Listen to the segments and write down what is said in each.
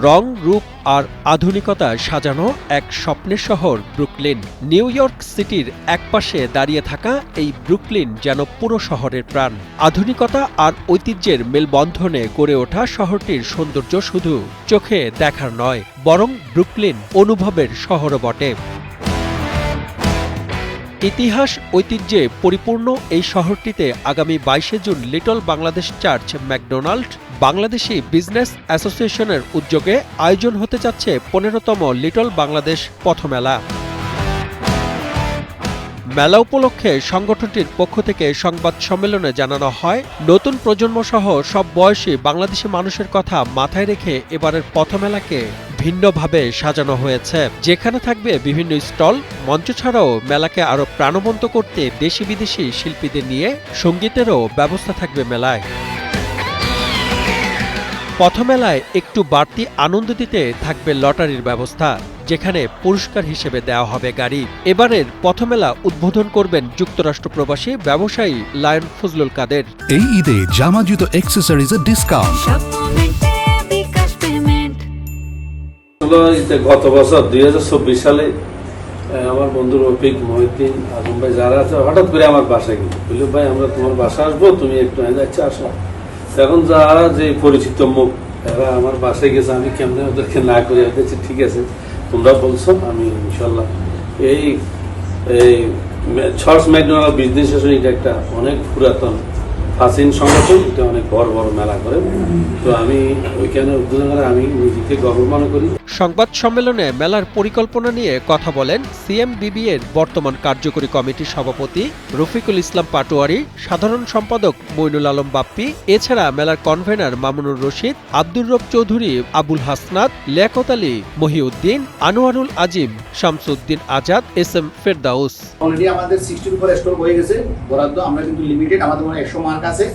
রং, রূপ আর আধুনিকতা সাজানো এক স্বপ্নের শহর ব্রুকলিন। নিউ ইয়র্ক সিটির একপাশে দাঁড়িয়ে থাকা এই ব্রুকলিন যেন পুরো শহরের প্রাণ। আধুনিকতা আর ঐতিহ্যের মেলবন্ধনে গড়ে ওঠা শহরটির সৌন্দর্য শুধু চোখে দেখার নয়, বরং ব্রুকলিন অনুভবের শহরও বটে। ইতিহাস ঐতিহ্যে পরিপূর্ণ এই শহরটিতে আগামী 22 June Little Bangladesh Church McDonald Bangladeshi business অ্যাসোসিয়েশনের উদ্যোগে আয়োজন হতে যাচ্ছে 15তম লিটল বাংলাদেশ পথমেলা। মেলা উপলক্ষে সংগঠনটির পক্ষ থেকে সংবাদ সম্মেলনে জানানো হয়, নতুন প্রজন্মসহ সব বয়সী বাংলাদেশি মানুষের কথা মাথায় রেখে এবারের পথমেলাকে ভিন্নভাবে সাজানো হয়েছে, যেখানে থাকবে বিভিন্ন স্টল। মঞ্চ ছাড়াও মেলাকে আরও প্রাণবন্ত করতে দেশি বিদেশি শিল্পীদের নিয়ে সঙ্গীতেরও ব্যবস্থা থাকবে মেলায়। পথমেলায় একটু বাড়তি আনন্দ দিতে থাকবে লটারির ব্যবস্থা, যেখানে পুরস্কার হিসেবে দেওয়া হবে গাড়ি। এবারের পথমেলা উদ্বোধন করবেন যুক্তরাষ্ট্র প্রবাসী ব্যবসায়ী লায়ন ফজলুল কাদের। এই ঈদে জামা জুতো অ্যাক্সেসরিজের ডিসকাউন্ট। গত বছর 2024 সালে আমার বন্ধু রফিক, মহিউদ্দিন, আজম ভাই যারা আছে হঠাৎ করে আমার বাসায় গেল, বলল ভাই আমরা তোমার বাসা আসবো, তুমি একটু যাচ্ছে আসো। এখন যারা যে পরিচিত মুখ এরা আমার বাসায় গেছে, আমি কেমন ওদেরকে না করে দেখছি ঠিক আছে তোমরা বলছো, আমি ইনশাল্লাহ এই চার্চ ম্যাকডোনাল্ড বিজনেস অ্যাসোসিয়েশন, এটা একটা অনেক পুরাতন প্রাচীন সংগঠন, এটা অনেক বড় বড় মেলা করে, তো আমি ওইখানে উদ্বোধন করে আমি নিজেকে গর্ব মনে করি। সংবাদ সম্মেলনে মেলার পরিকল্পনা নিয়ে কথা বলেন সিএমবিবি এর বর্তমান কার্যকরী কমিটির সভাপতি রফিকুল ইসলাম পাটোয়ারি, সাধারণ সম্পাদক মইনুল আলম বাপ্পি, এছাড়া মেলার কনভেনার মামুনুর রশিদ, আব্দুর রব চৌধুরী, আবুল হাসনাত, লিয়াকত আলী, মহিউদ্দিন, আনোয়ারুল আজিম, শামসুদ্দিন আজাদ, এস এম ফেরদাউস। অলরেডি আমাদের 60 উপর স্টোর হয়ে গেছে বরাদ্দ, আমরা কিন্তু লিমিটেড, আমাদের 100 মার্ক আছে।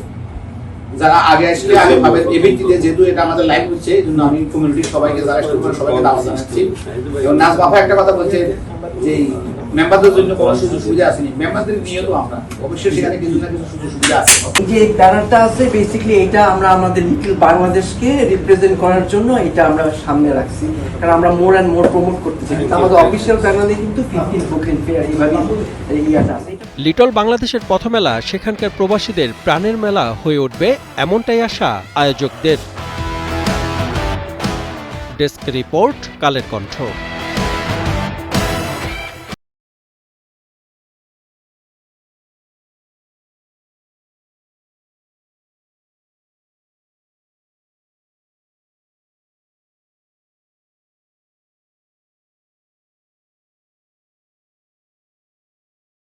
যারা আগে আসলে আগে ভাবে এবিটিতে, যেহেতু এটা আমাদের লাইভ হচ্ছে, এইজন্য আমি কমিউনিটির সবাইকে যারা স্টোর করে সবাইকে দাওয়াত জানাচ্ছি। এবং নাজ বাবা একটা কথা বলছে যে মেম্বারদের জন্য কোনো সুযোগ সুবিধা আসেনি, মেম্বারদের নিয়ে তো আমরা অবশ্যই সেখানে কিছু না কিছু সুযোগ সুবিধা আছে। যে ব্যানারটা আছে বেসিক্যালি এটা আমরা আমাদের লিটল বাংলাদেশকে রিপ্রেজেন্ট করার জন্য এটা আমরা সামনে রাখছি, কারণ আমরা মোর অ্যান্ড মোর প্রমোট করতে চাই। কিন্তু আমাদের অফিসিয়াল ব্যানারে কিন্তু 15 ব্রুকলিন ফেয়ার এইভাবে ইয়াটা আছে। লিটল বাংলাদেশের পথমেলা সেখানকার প্রবাসীদের প্রাণের মেলা হয়ে উঠবে, এমনটাই আশা আয়োজকদের। Desk report, Kaler Kantho.